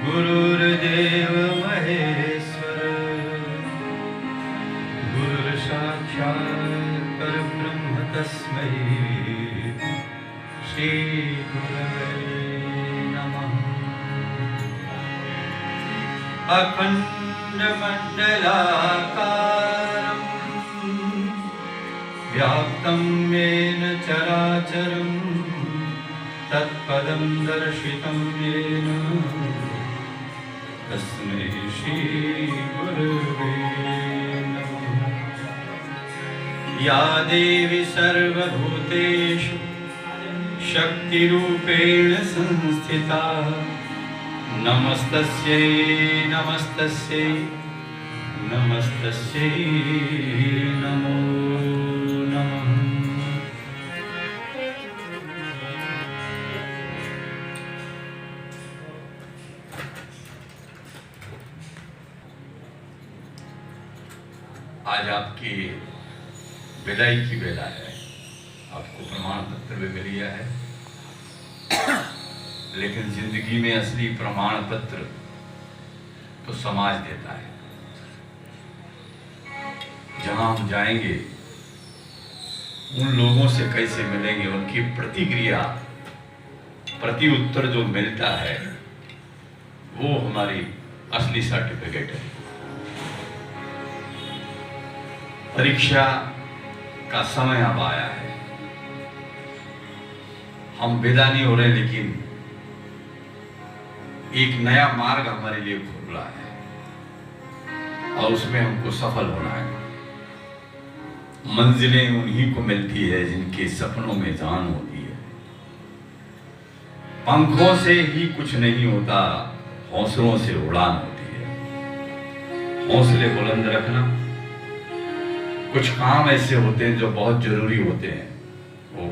गुरुर्देव महेश्वर गुरुर्साक्षात् परब्रह्म तस्मै श्री गुरवे नमः। अखण्डमण्डलाकारं व्याप्तं येन चराचरं तत्पदं दर्शितं येन तस्मै श्री गुरवे नमः। या देवी सर्वभूतेषु शक्तिरूपेण संस्थिता नमस्तस्यै नमस्तस्यै नमस्तस्यै नमो नमः। आज आपकी विदाई की वेला है। आपको प्रमाण पत्र भी मिल गया है, लेकिन जिंदगी में असली प्रमाण पत्र तो समाज देता है। जहां हम जाएंगे उन लोगों से कैसे मिलेंगे, उनकी प्रतिक्रिया प्रति उत्तर जो मिलता है वो हमारी असली सर्टिफिकेट है। परीक्षा का समय अब आया है। हम विदा नहीं हो रहे, लेकिन एक नया मार्ग हमारे लिए खुला है और उसमें हमको सफल होना है। मंजिलें उन्हीं को मिलती है जिनके सपनों में जान होती है। पंखों से ही कुछ नहीं होता, हौसलों से उड़ान होती है। हौसले बुलंद रखना। कुछ काम ऐसे होते हैं जो बहुत जरूरी होते हैं, वो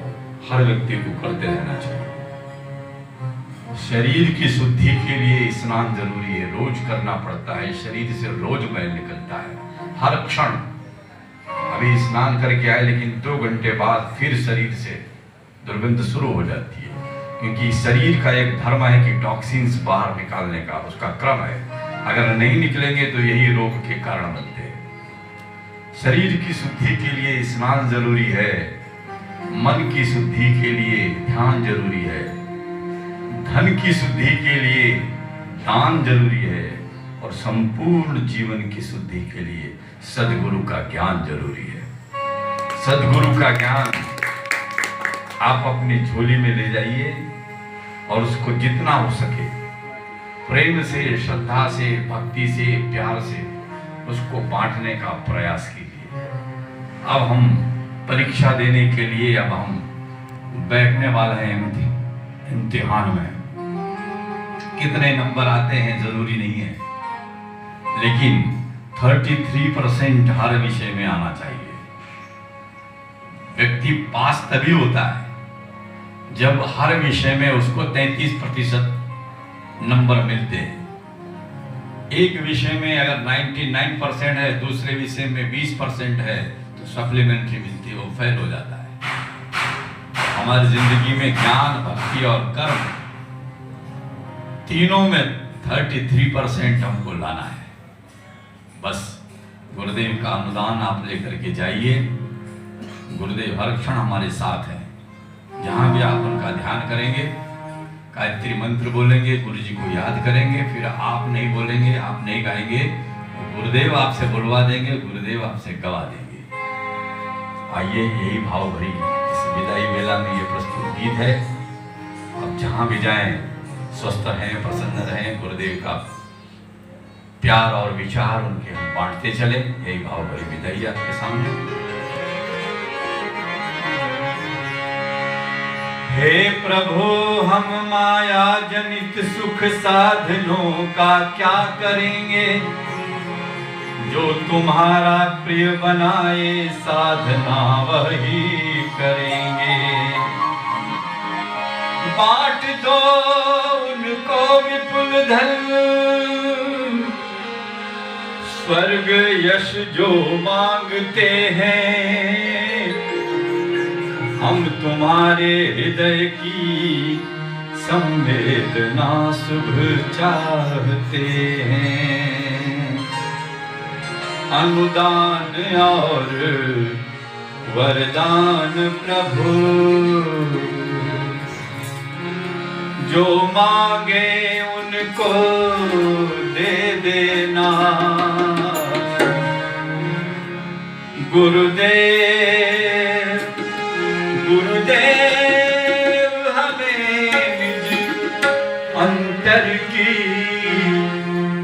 हर व्यक्ति को करते रहना चाहिए। शरीर की शुद्धि के लिए स्नान जरूरी है, रोज करना पड़ता है। शरीर से रोज मैल निकलता है हर क्षण। अभी स्नान करके आए, लेकिन 2 घंटे बाद फिर शरीर से दुर्गंध शुरू हो जाती है, क्योंकि शरीर का एक धर्म है कि टॉक्सिन्स बाहर निकालने का उसका क्रम है। अगर नहीं निकलेंगे तो यही रोग के कारण बनते हैं। शरीर की शुद्धि के लिए स्नान जरूरी है, मन की शुद्धि के लिए ध्यान जरूरी है, धन की शुद्धि के लिए दान जरूरी है, और संपूर्ण जीवन की शुद्धि के लिए सद्गुरु का ज्ञान जरूरी है। सद्गुरु का ज्ञान आप अपनी झोली में ले जाइए और उसको जितना हो सके प्रेम से, श्रद्धा से, भक्ति से, प्यार से उसको बांटने का प्रयास कीजिए। अब हम परीक्षा देने के लिए अब हम बैठने वाले हैं इम्तिहान में। कितने नंबर आते हैं जरूरी नहीं है, लेकिन 33% हर विषय में आना चाहिए। व्यक्ति पास तभी होता है जब हर विषय में उसको 33% नंबर मिलते हैं। एक विषय में अगर 99% है, दूसरे विषय में 20% है, तो सप्लीमेंट्री मिलती है, वो फेल हो जाता है। हमारी जिंदगी में ज्ञान, भक्ति और कर्म तीनों में 33% हमको लाना है। बस गुरुदेव का अनुदान आप लेकर के जाइए। गुरुदेव हर क्षण हमारे साथ हैं। जहां भी आप उनका ध्यान करेंगे, गायत्री मंत्र बोलेंगे, गुरु जी को याद करेंगे, फिर आप नहीं बोलेंगे, आप नहीं गाएंगे, गुरुदेव आपसे बुलवा देंगे, गुरुदेव आपसे गवा देंगे। आइए, यही भाव भरी इस विदाई वेला में ये प्रस्तुत गीत है। अब जहां भी जाएं स्वस्थ रहें, प्रसन्न रहें। गुरुदेव का प्यार और विचार उनके हम बांटते चले। यही भाव भरी विदाई आपके सामने। हे प्रभु, हम माया जनित सुख साधनों का क्या करेंगे? जो तुम्हारा प्रिय बनाए साधना वही करेंगे। बांट दो उनको विपुल धन, स्वर्ग यश जो मांगते हैं। हम तुम्हारे हृदय की संवेदना शुभ चाहते हैं। अनुदान और वरदान प्रभु जो मांगे उनको दे देना। गुरुदेव गुरुदेव हमें निज अंतर की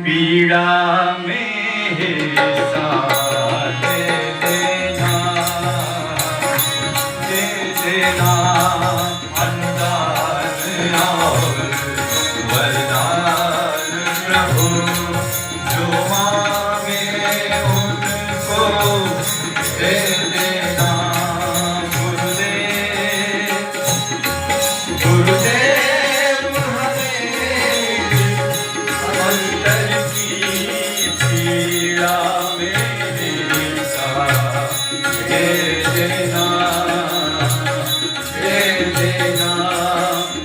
पीड़ा में हिस्सा दे देना, दे देना। अनुदान और वरदान प्रभु जो मांगे उनको दे देना। गुरुदेव गुरुदेव हमें अंतर की पीड़ा में हिस्सा दे देना, दे देना।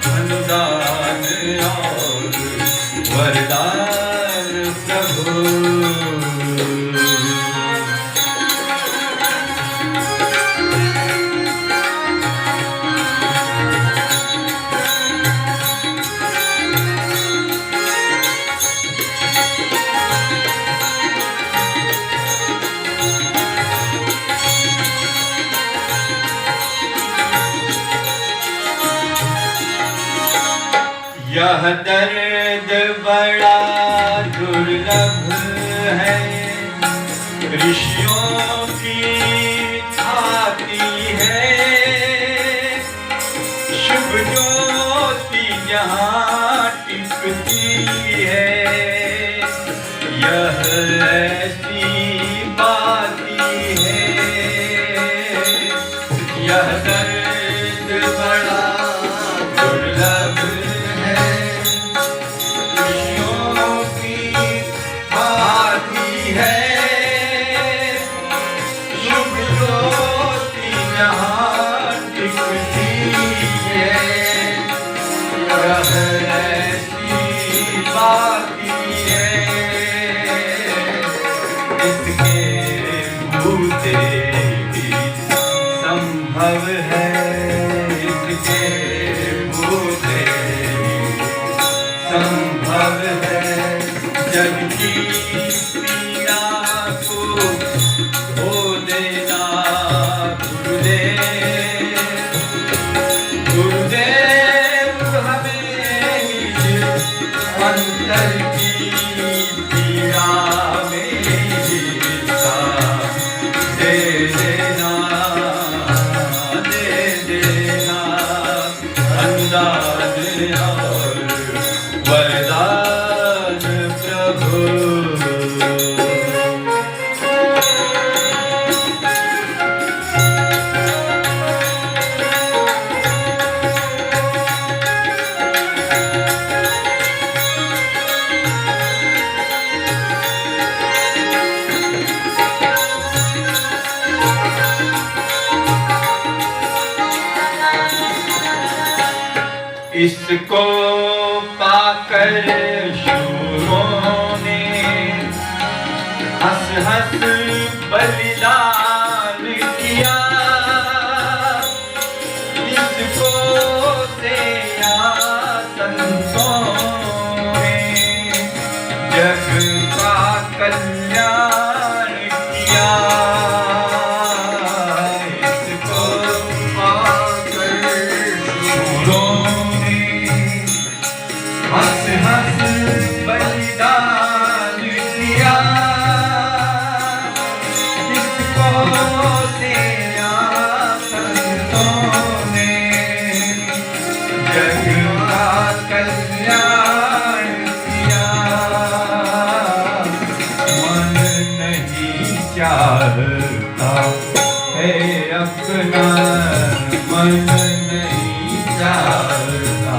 अनुदान और वरदान प्रभु। यह दर्द बड़ा दुर्लभ है, ऋषियों की छाती है। शुभ ज्योति जहाँ टिकती है, यह ऐसी बाती है। यह दर्द बड़ा दुर्लभ इसके भूते संभव है, इसके भूते संभव है। जग की पीड़ा को धो देना। गुरुदेव गुरुदेव हमें निज अंतर की पीड़ा में हिस्सा दे देना, दे देना। अनुदान और वरदान प्रभु। इसको पाकर शूरों ने हंस हंस बलिदान किया। इसको सेया संतों ने जग का कल्याण किया। इसको पाकर शूरों हंस हंस बलिदान किया। इसको सेया संतों ने जग का कल्याण किया। मन नहीं चाहता है अपना, मन नहीं चाहता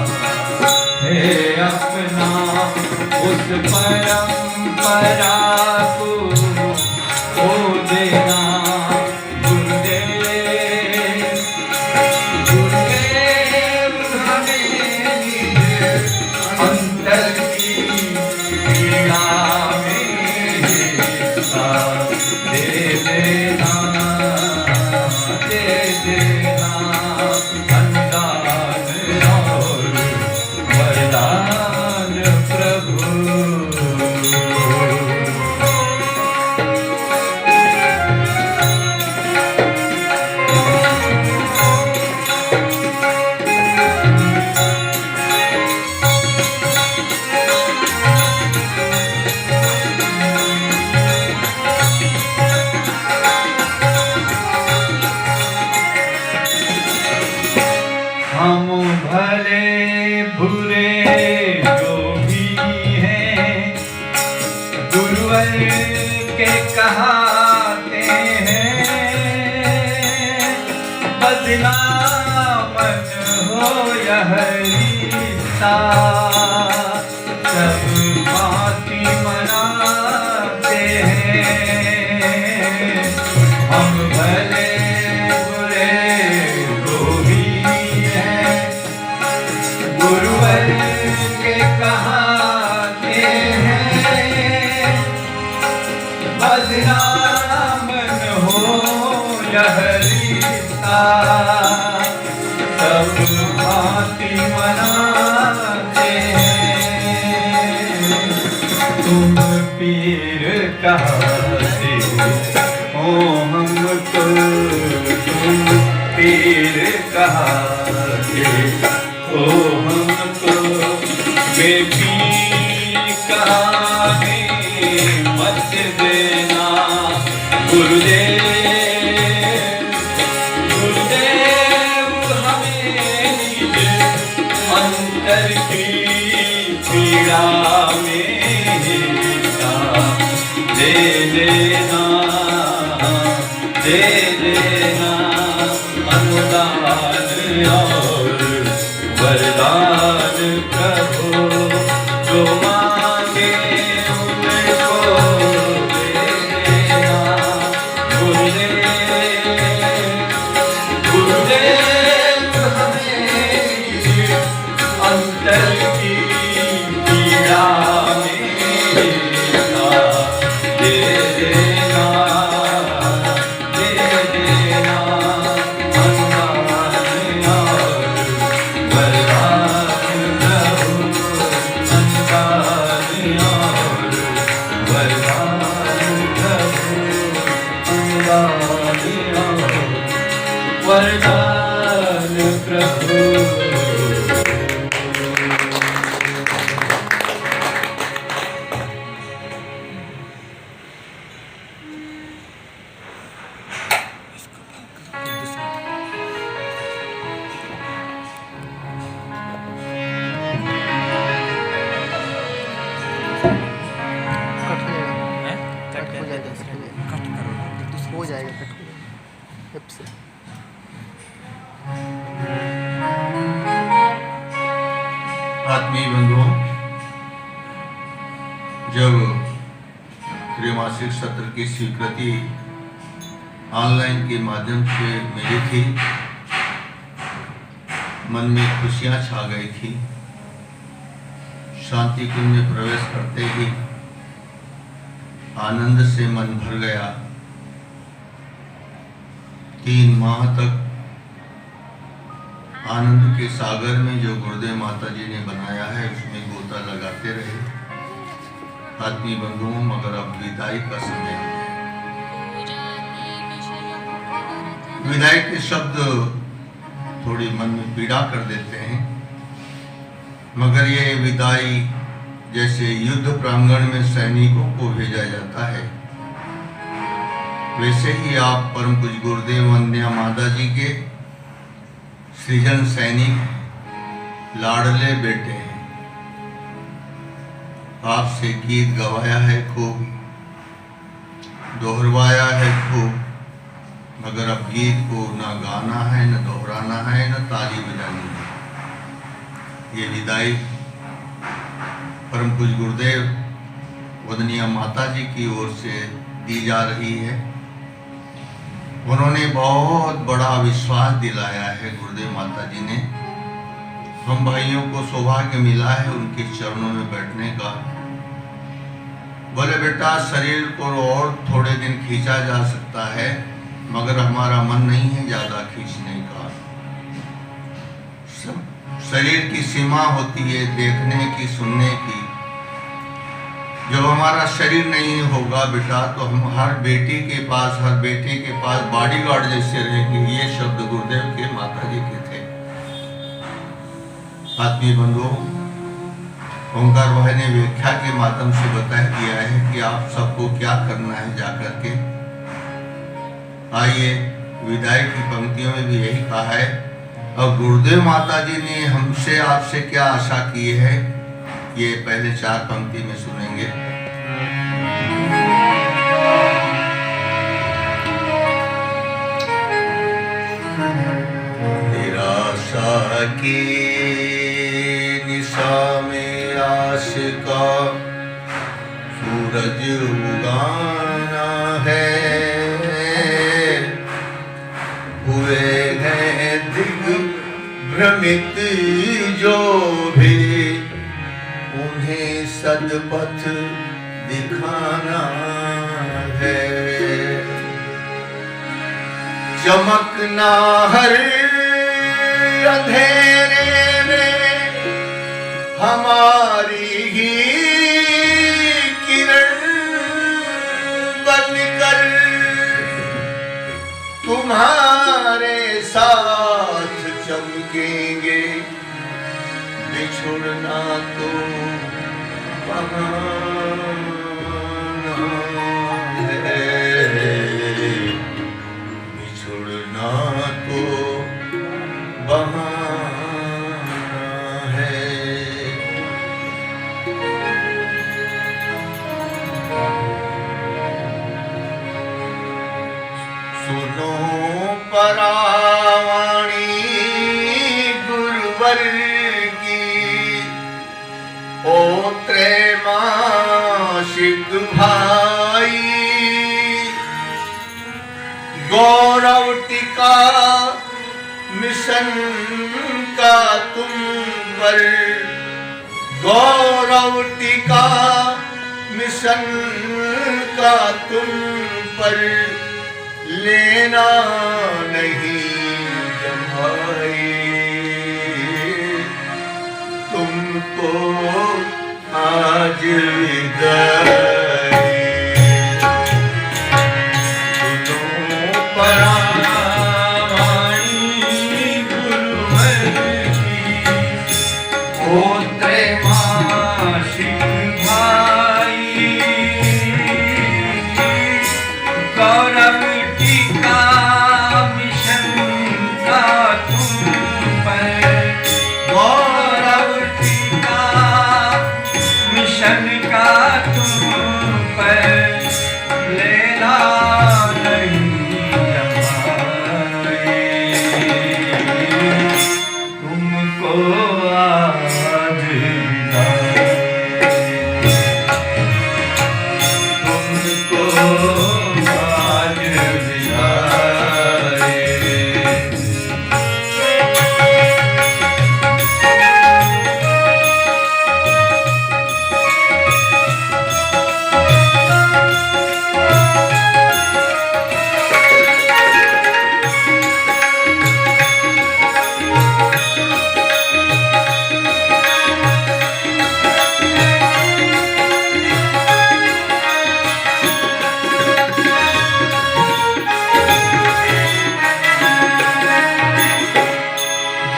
है अपना। उस परंपरा को खो देना। गुरुदेव गुरुदेव हमें निज कहते हैं, बदनाम हो यह रिश्ता, सब भांति मनाते हैं। हम भले बुरे गोभी हैं, गुरुवर के कहाते हैं, बदनाम हो यह रिश्ता, सब भांति मनाते हैं। तुम पीर कहते हो हमको, तुम पीर कहते हो हमको, बेपीर कहानी मत देना गुरुदेव। गुरुदेव हमें निज अंतर की पीड़ा में दे देना, दे देना अनुदान और वरदान प्रभु, जो मांगे उनको दे देना गुरुदेव। गुरुदेव हमें अंतर की पीड़ा में दे देना, दे देना अनुदान और वरदान प्रभु, अनुदान और वरदान प्रभु, अनुदान और वरदान प्रभु। हो जाएगा कट से। आत्मीय बंधुओं, जब त्रैमासिक सत्र की स्वीकृति ऑनलाइन के माध्यम से मिली थी, मन में खुशियां छा गई थी। शांति कुंज में प्रवेश करते ही आनंद से मन भर गया। 3 माह तक आनंद के सागर में जो गुरुदेव माता जी ने बनाया है उसमें गोता लगाते रहे। आत्मीय बंधुओं, मगर अब विदाई का समय। विदाई के शब्द थोड़ी मन में पीड़ा कर देते हैं, मगर ये विदाई जैसे युद्ध प्रांगण में सैनिकों को भेजा जाता है, वैसे ही आप परम पूज्य गुरुदेव वंदनीय माता जी के सृजन सैनिक, लाडले बेटे हैं। आपसे गीत गवाया है खूब, दोहरवाया है खूब, मगर अब गीत को ना गाना है, न दोहराना है, न ताली बजानी है। ये विदाई परम पूज्य गुरुदेव वंदनीय माता जी की ओर से दी जा रही है। उन्होंने बहुत बड़ा विश्वास दिलाया है गुरुदेव माता जी ने। हम भाइयों को सौभाग्य मिला है उनके चरणों में बैठने का। बोले बेटा, शरीर को और थोड़े दिन खींचा जा सकता है, मगर हमारा मन नहीं है ज्यादा खींचने का। शरीर की सीमा होती है देखने की, सुनने की। जब हमारा शरीर नहीं होगा बेटा, तो हम हर बेटी के पास, हर बेटे के पास बॉडीगार्ड जैसे रहेंगे। ये शब्द गुरुदेव के माता जी के थे। आत्मीय बंधुओं, ओंकार भाई ने व्याख्या के माध्यम से बता दिया है कि आप सबको क्या करना है जाकर के। आइए, विदाई की पंक्तियों में भी यही कहा है। और गुरुदेव माता जी ने हमसे आपसे क्या आशा की है, ये पहले 4 पंक्ति में सुनेंगे। आशा की निशा में आस का सूरज उगाना है। हुए हैं दिग्भ्रमित जो भी, उन्हें सदपथ दिखाना है। चमकना हर अंधेरे में हमारी ही किरण बनकर, तुम्हारे साथ चमकेंगे। बिछुड़ना तो बहाना है, बिछुड़ना तो बहाना है। सुनो परावाणी गुरुवर की, ओ त्रैमासिक भाई। गौरव टीका मिशन का तुम पर, गौरव टीका मिशन का तुम पर। लेना नहीं जमाई, तुमको आज विदाई। सुनो परावाणी गुरुवर की, ओ त्रैमासिक भाई। गौरव टीका मिशन का तुम पर, गौरव टीका मिशन का तुम पर। लेना नहीं जमाए, तुमको आज विदाई। तुमको आज विदाई।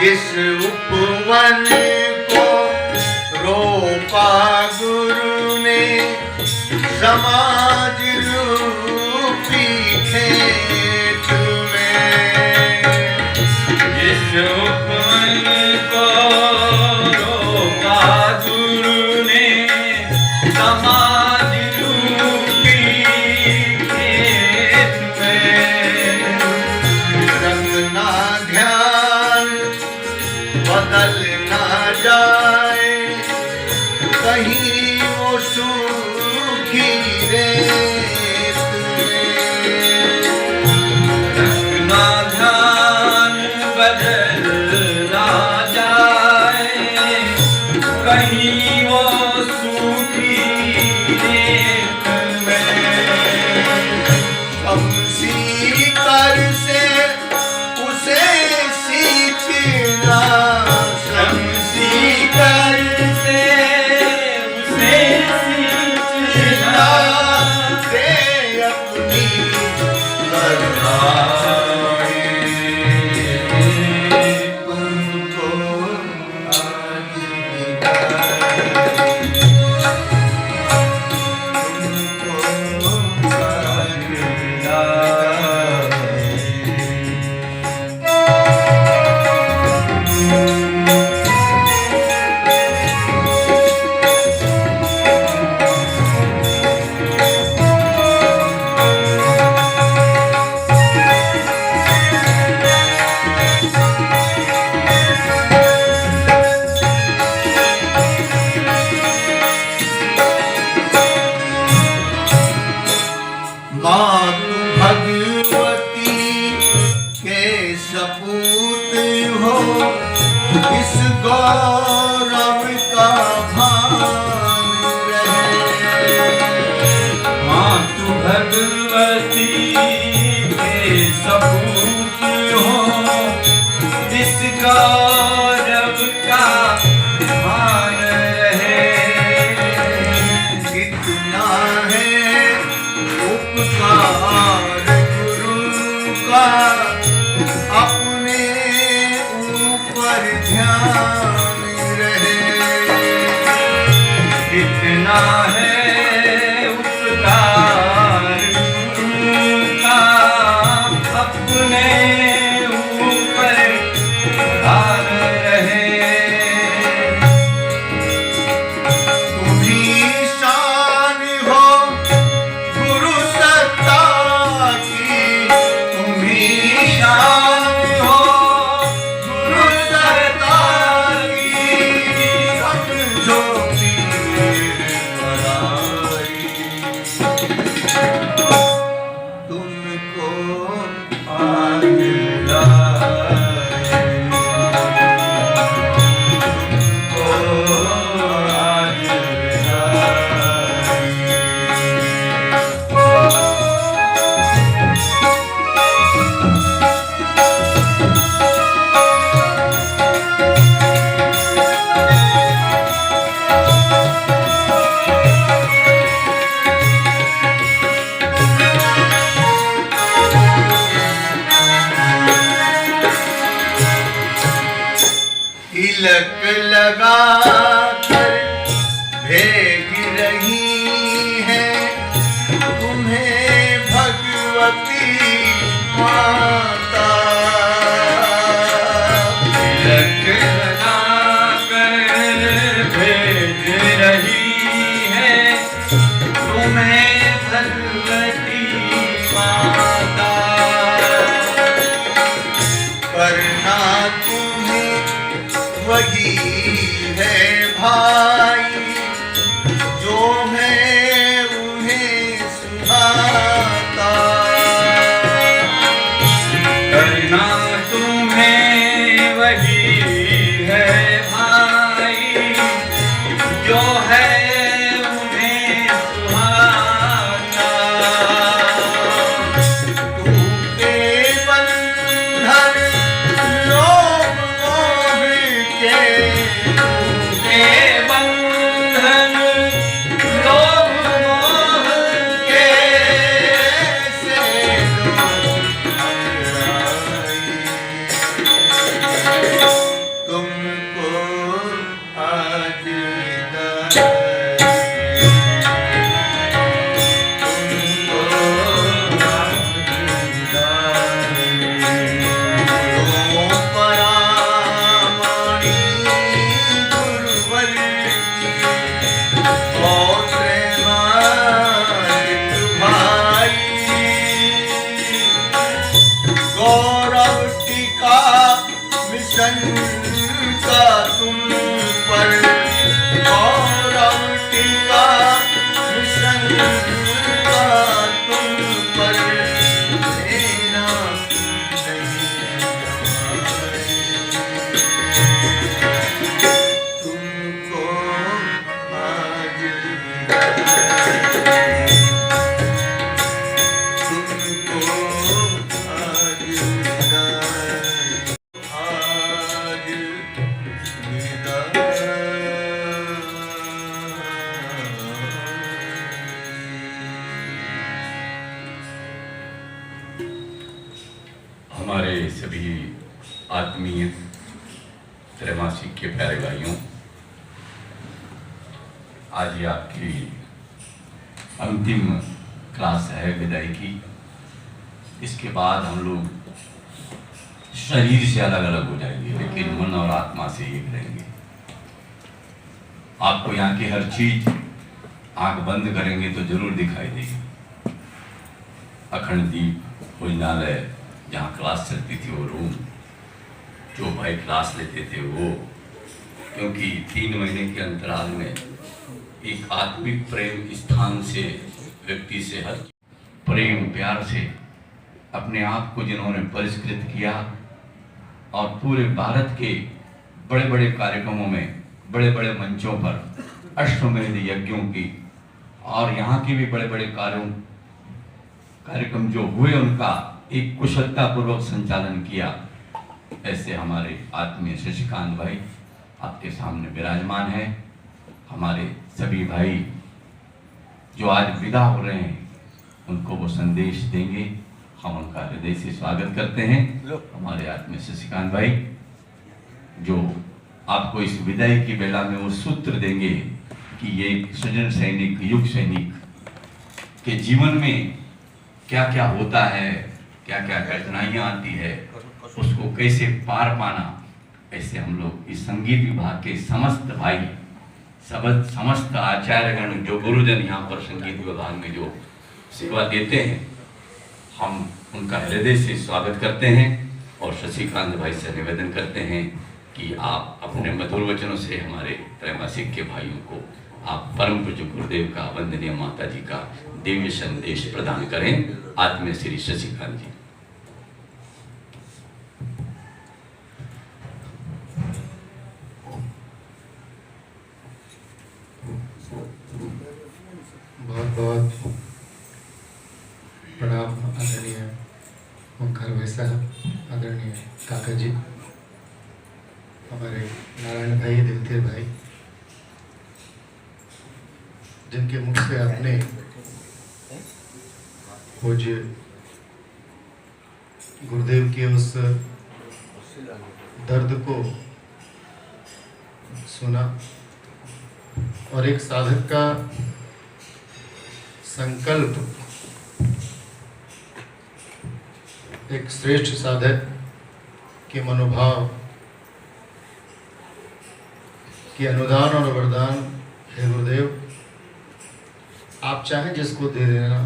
जिस उपवन को रोपा गुरु ने, समाज रूपी खेत में। जिस उपवन को रोपा गुरु ने, समाज रूपी खेत में। रखना ध्यान बदल ना जाए, कहीं वो सूखी रेत में। रखना ध्यान बदल ना जाए, कहीं वो सूखी रेत में। शमसी कर से उसे सींचना, शमसी कर से उसे सींचना। भगवती के सपूत हो, जिस गौरव का मान रहे। कितना है उपकार गुरु का, अपने ऊपर ध्यान रहे। कितना है उपकार गुरु का, अपने ऊपर ध्यान रहे। तुम्ही शान हो गुरु सत्ता की, तुम्ही शान हो गुरु सत्ता की, समझो पीर बड़ाई। तुमको आज मिलाए, तुमको आज मिलाए। तिलक लगा कर भेज रही है तुम्हें भगवती माता। तिलक लगा कर भेज रही है तुम्हें भगवती माता। करना तुम्हें वही है भाई, जो है उन्हें सुहाता। करना तुम्हें वही है भाई, जो है उन्हें सुहाना। टूटे बंधन लोभ मोह के, टूटे बंधन लोभ मोह के, से लोग आए। तुमको आज विदाई, तुमको आज विदाई। तुम परामणि गुरुवर की, और प्रेमान्वित भाई। गौरव टीका मिशन का तुम पर, गौरव टीका मिशन का तुम पर, लेना नहीं हमारे। तुमको आज विदाई, तुमको आज विदाई, आज हमारे सभी आत्मीय त्रैमासिक के प्यारे भाइयों, आज ये आपकी अंतिम क्लास है विदाई की। इसके बाद हम लोग शरीर से अलग अलग हो जाएंगे, लेकिन मन और आत्मा से एक रहेंगे। आपको यहाँ की हर चीज आंख बंद करेंगे तो जरूर दिखाई देगी। अखंड दीप भोजनालय, जहाँ क्लास चलती थी वो रूम, जो भाई क्लास लेते थे वो, क्योंकि 3 महीने के अंतराल में एक आत्मिक प्रेम स्थान से व्यक्ति से हर प्रेम प्यार से अपने आप को जिन्होंने परिष्कृत किया और पूरे भारत के बड़े बड़े कार्यक्रमों में, बड़े बड़े मंचों पर अश्वमेध यज्ञों की और यहाँ के भी बड़े बड़े कार्यों कार्यक्रम जो हुए उनका एक कुशलता पूर्वक संचालन किया, ऐसे हमारे आत्मीय शशिकांत भाई आपके सामने विराजमान है। हमारे सभी भाई जो आज विदा हो रहे हैं उनको वो संदेश देंगे, हम उनका हृदय से स्वागत करते हैं। हमारे आत्मीय शशिकांत भाई जो आपको इस विदाई की बेला में वो सूत्र देंगे कि ये सृजन सैनिक, युग सैनिक के जीवन में क्या क्या होता है, क्या क्या कठिनाइयाँ आती है, उसको कैसे पार पाना। ऐसे हम लोग इस संगीत विभाग के समस्त भाई, समस्त आचार्यगण, जो गुरुजन यहाँ पर संगीत विभाग में जो सेवा देते हैं, हम उनका हृदय से स्वागत करते हैं और शशिकांत भाई से निवेदन करते हैं कि आप अपने मधुर वचनों से हमारे त्रैमासिक के भाइयों को आप परम पूज्य गुरुदेव का, वंदनीय माता जी का दिव्य संदेश प्रदान करें। आत्मीय श्री शशिकांत जी। बहुत बहुत प्रणाम आदरणीय ओंकार भाई साहब, आदरणीय काका जी, हमारे नारायण भाई, दिलतीर भाई, जिनके मुख से आपने पूज्य गुरुदेव के उस दर्द को सुना और एक साधक का संकल्प, एक श्रेष्ठ साधक के मनोभाव कि अनुदान और वरदान हे गुरुदेव, आप चाहें जिसको दे देना,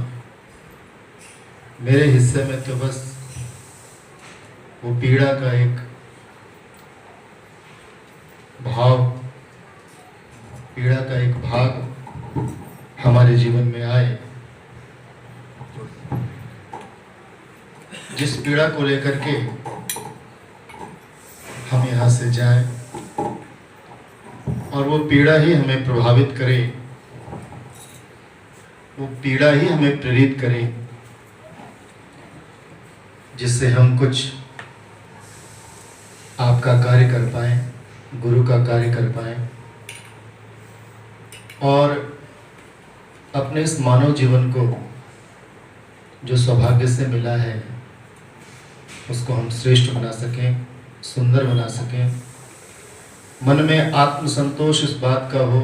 मेरे हिस्से में तो बस वो पीड़ा का एक भाव, पीड़ा का एक भाग हमारे जीवन में आए, जिस पीड़ा को लेकर के हम यहाँ से जाएं और वो पीड़ा ही हमें प्रभावित करे, वो पीड़ा ही हमें प्रेरित करे, जिससे हम कुछ आपका कार्य कर पाएं, गुरु का कार्य कर पाएं और अपने इस मानव जीवन को जो सौभाग्य से मिला है उसको हम श्रेष्ठ बना सकें, सुंदर बना सकें। मन में आत्मसंतोष इस बात का हो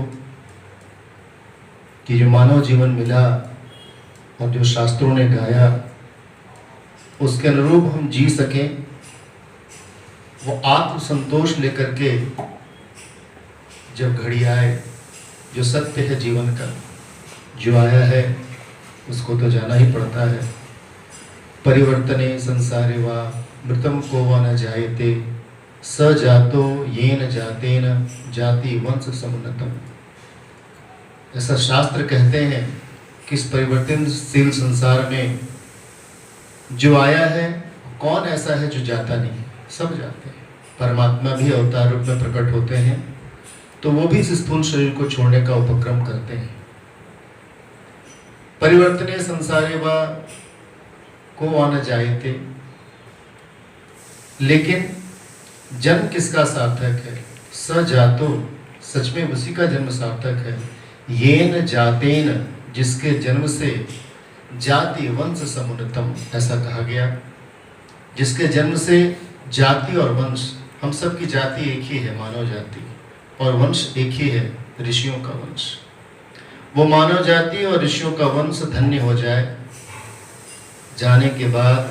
कि जो मानव जीवन मिला और जो शास्त्रों ने गाया उसके अनुरूप हम जी सकें। वो आत्मसंतोष लेकर के जब घड़ी आए, जो सत्य है जीवन का, जो आया है उसको तो जाना ही पड़ता है। परिवर्तने संसारे वा मृतम को वा न जायते, स जातो येन जातेन जाति वंश समुन्नतम। ऐसा शास्त्र कहते हैं कि इस परिवर्तनशील संसार में जो आया है, कौन ऐसा है जो जाता नहीं? सब जाते हैं। परमात्मा भी अवतार रूप में प्रकट होते हैं तो वो भी इस स्थूल शरीर को छोड़ने का उपक्रम करते हैं। परिवर्तने संसारे वा को आना जायते, लेकिन जन्म किसका सार्थक है? स जातो, सच में उसी का जन्म सार्थक है। येन जातेन, जिसके जन्म से जाति वंश समुन्नतम, ऐसा कहा गया। जिसके जन्म से जाति और वंश, हम सब की जाति एक ही है, मानव जाति, और वंश एक ही है, ऋषियों का वंश। वो मानव जाति और ऋषियों का वंश धन्य हो जाए, जाने के बाद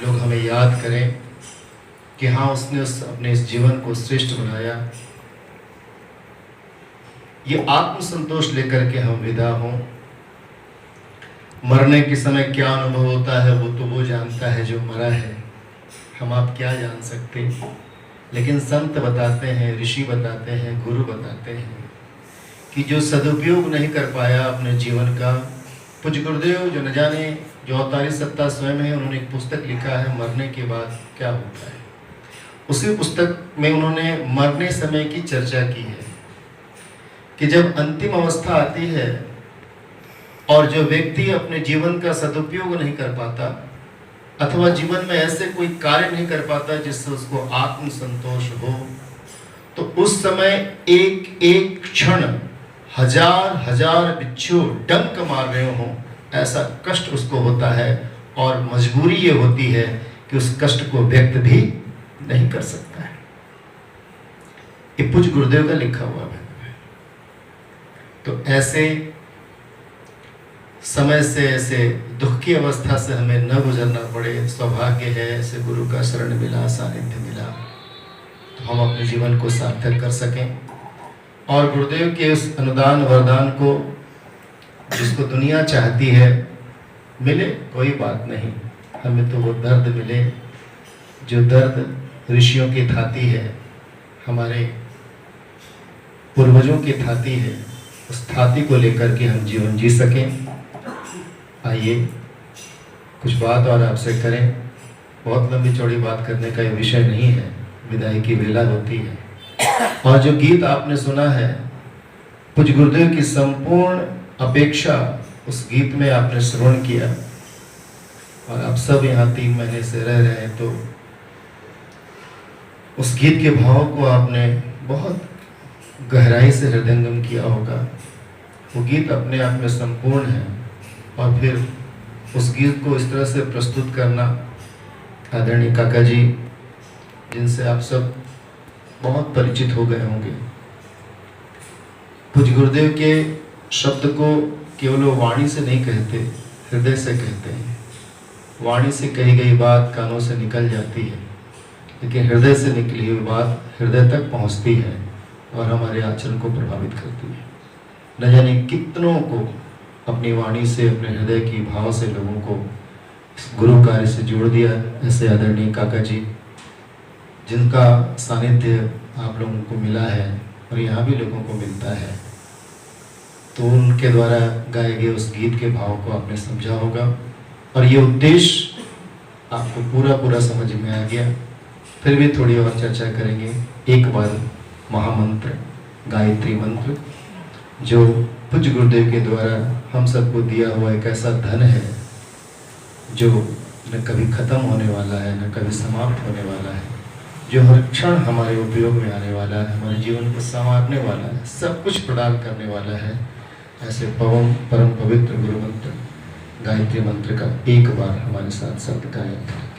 लोग हमें याद करें कि हाँ, उसने अपने इस जीवन को श्रेष्ठ बनाया। ये आत्मसंतोष लेकर के हम विदा हों। मरने के समय क्या अनुभव होता है वो तो वो जानता है जो मरा है, हम आप क्या जान सकते। लेकिन संत बताते हैं, ऋषि बताते हैं, गुरु बताते हैं कि जो सदुपयोग नहीं कर पाया अपने जीवन का, पूज्य गुरुदेव जो न जाने, जो अवतारी सत्ता स्वयं है, उन्होंने एक पुस्तक लिखा है मरने के बाद क्या होता है। उसी पुस्तक में उन्होंने मरने समय की चर्चा की है कि जब अंतिम अवस्था आती है और जो व्यक्ति अपने जीवन का सदुपयोग नहीं कर पाता अथवा जीवन में ऐसे कोई कार्य नहीं कर पाता जिससे उसको आत्म संतोष हो, तो उस समय एक एक क्षण हजार हजार बिच्छू डंक मार रहे हों ऐसा कष्ट उसको होता है, और मजबूरी ये होती है कि उस कष्ट को व्यक्त भी नहीं कर सकता है। ये पूज्य गुरुदेव का लिखा हुआ है। तो ऐसे समय से, ऐसे दुख की अवस्था से हमें न गुजरना पड़े। सौभाग्य है ऐसे गुरु का शरण मिला, सानिध्य मिला, तो हम अपने जीवन को सार्थक कर सकें और गुरुदेव के उस अनुदान वरदान को जिसको दुनिया चाहती है मिले, कोई बात नहीं, हमें तो वो दर्द मिले जो दर्द ऋषियों की थाती है, हमारे पूर्वजों की थाती है। उस थाती को लेकर के हम जीवन जी सकें। आइए कुछ बात और आपसे करें। बहुत लंबी चौड़ी बात करने का ये विषय नहीं है, विदाई की वेला होती है। और जो गीत आपने सुना है, पूज्य गुरुदेव की संपूर्ण अपेक्षा उस गीत में आपने श्रवण किया, और आप सब यहाँ 3 महीने से रह रहे हैं, तो उस गीत के भाव को आपने बहुत गहराई से हृदयंगम किया होगा। वो गीत अपने आप में संपूर्ण है, और फिर उस गीत को इस तरह से प्रस्तुत करना, आदरणीय काका जी जिनसे आप सब बहुत परिचित हो गए होंगे, पूज्य गुरुदेव के शब्द को केवल वो वाणी से नहीं कहते, हृदय से कहते हैं। वाणी से कही गई बात कानों से निकल जाती है, लेकिन हृदय से निकली हुई बात हृदय तक पहुंचती है और हमारे आचरण को प्रभावित करती है। न जाने कितनों को अपनी वाणी से, अपने हृदय की भाव से लोगों को गुरु कार्य से जोड़ दिया। ऐसे आदरणीय काका जी जिनका सानिध्य आप लोगों को मिला है और यहाँ भी लोगों को मिलता है, तो उनके द्वारा गाए गए उस गीत के भाव को आपने समझा होगा, और ये उद्देश्य आपको पूरा समझ में आ गया। फिर भी थोड़ी और चर्चा करेंगे। एक बार महामंत्र गायत्री मंत्र जो पूज्य गुरुदेव के द्वारा हम सबको दिया हुआ एक ऐसा धन है जो न कभी खत्म होने वाला है, न कभी समाप्त होने वाला है, जो हर क्षण हमारे उपयोग में आने वाला है, हमारे जीवन को संवारने वाला है, सब कुछ प्रदान करने वाला है। ऐसे परम पवित्र गुरु मंत्र गायत्री मंत्र का एक बार हमारे साथ शब्द गायन करेंगे।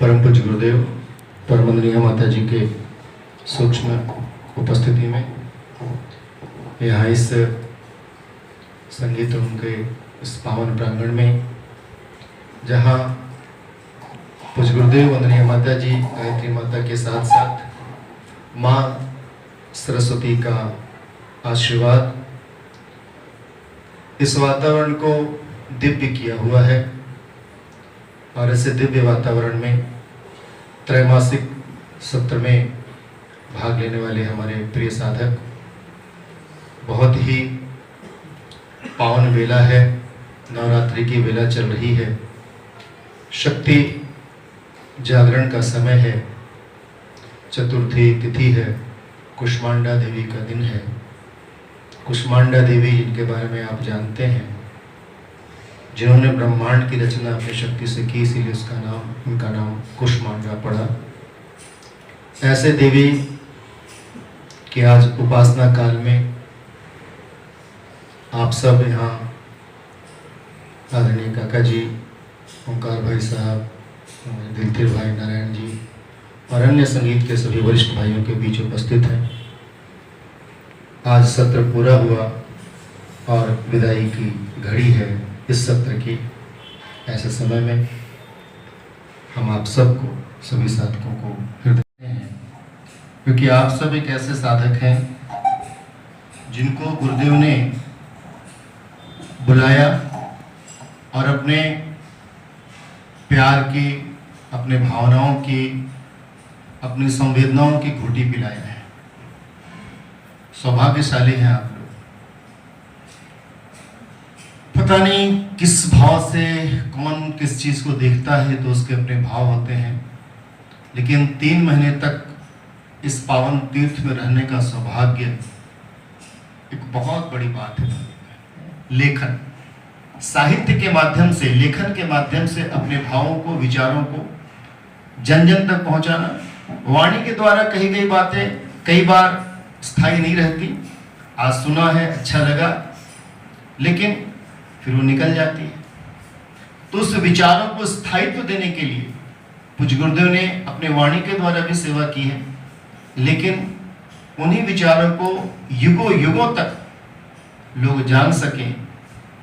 परम पूज्य गुरुदेव परमंदनीय माता जी के सूक्ष्म उपस्थिति में यहाँ इस संगीत रूम के इस पावन प्रांगण में, जहाँ पूज्य गुरुदेव वंदनीय माता जी गायत्री माता के साथ साथ माँ सरस्वती का आशीर्वाद इस वातावरण को दिव्य किया हुआ है। और ऐसे दिव्य वातावरण में त्रैमासिक सत्र में भाग लेने वाले हमारे प्रिय साधक, बहुत ही पावन वेला है, नवरात्रि की वेला चल रही है, शक्ति जागरण का समय है, चतुर्थी तिथि है, कुष्मांडा देवी का दिन है। कुष्मांडा देवी जिनके बारे में आप जानते हैं, जिन्होंने ब्रह्मांड की रचना अपनी शक्ति से की, इसीलिए उनका नाम कुष्मांडा पड़ा। ऐसे देवी कि आज उपासना काल में आप सब यहाँ आदरणीय काका जी, ओंकार भाई साहब, दिलतिर भाई, नारायण जी और अन्य संगीत के सभी वरिष्ठ भाइयों के बीच उपस्थित हैं। आज सत्र पूरा हुआ और विदाई की घड़ी है इस सत्र की। ऐसे समय में हम आप सबको, सभी साधकों को हृदय हैं, क्योंकि आप सब एक ऐसे साधक हैं जिनको गुरुदेव ने बुलाया और अपने प्यार की, अपने भावनाओं की, अपनी संवेदनाओं की घूंटी पिलाया है। सौभाग्यशाली हैं आप लोग। पता नहीं किस भाव से कौन किस चीज को देखता है तो उसके अपने भाव होते हैं, लेकिन 3 महीने तक इस पावन तीर्थ में रहने का सौभाग्य एक बहुत बड़ी बात है। लेखन, साहित्य के माध्यम से, लेखन के माध्यम से अपने भावों को, विचारों को जन जन तक पहुंचाना। वाणी के द्वारा कही गई बातें कई बार स्थायी नहीं रहती। आज सुना है, अच्छा लगा, लेकिन फिर वो निकल जाती है। तो उस विचारों को स्थायित्व देने के लिए पूज्य गुरुदेव ने अपने वाणी के द्वारा भी सेवा की है, लेकिन उन्हीं विचारों को युगों युगों तक लोग जान सकें,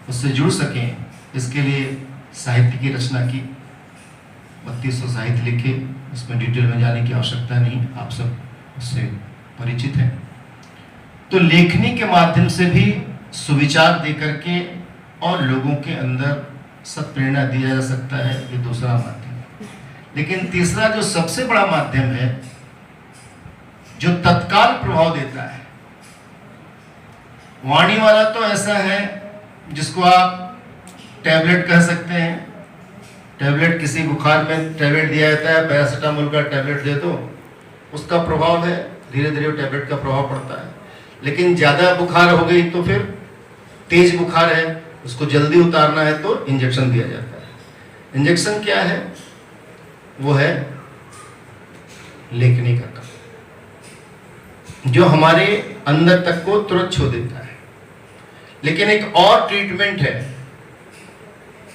उससे जुड़ सकें, इसके लिए साहित्य की रचना की। 3200 साहित्य लिखे, उसमें डिटेल में जाने की आवश्यकता नहीं, आप सब उससे परिचित हैं। तो लेखनी के माध्यम से भी सुविचार देकर के और लोगों के अंदर सब प्रेरणा दिया जा सकता है, ये दूसरा माध्यम है। लेकिन तीसरा जो सबसे बड़ा माध्यम है, जो तत्काल प्रभाव देता है, वाणी वाला तो ऐसा है जिसको आप टैबलेट कह सकते हैं। टैबलेट, किसी बुखार में टैबलेट दिया जाता है, पैरासीटामोल का टैबलेट दे दो, उसका प्रभाव है, धीरे धीरे वो टैबलेट का प्रभाव पड़ता है। लेकिन ज्यादा बुखार हो गई तो फिर तेज बुखार है, उसको जल्दी उतारना है तो इंजेक्शन दिया जाता है। इंजेक्शन क्या है? वो है लेखनी का काम, जो हमारे अंदर तक को तुरंत छू देता है। लेकिन एक और ट्रीटमेंट है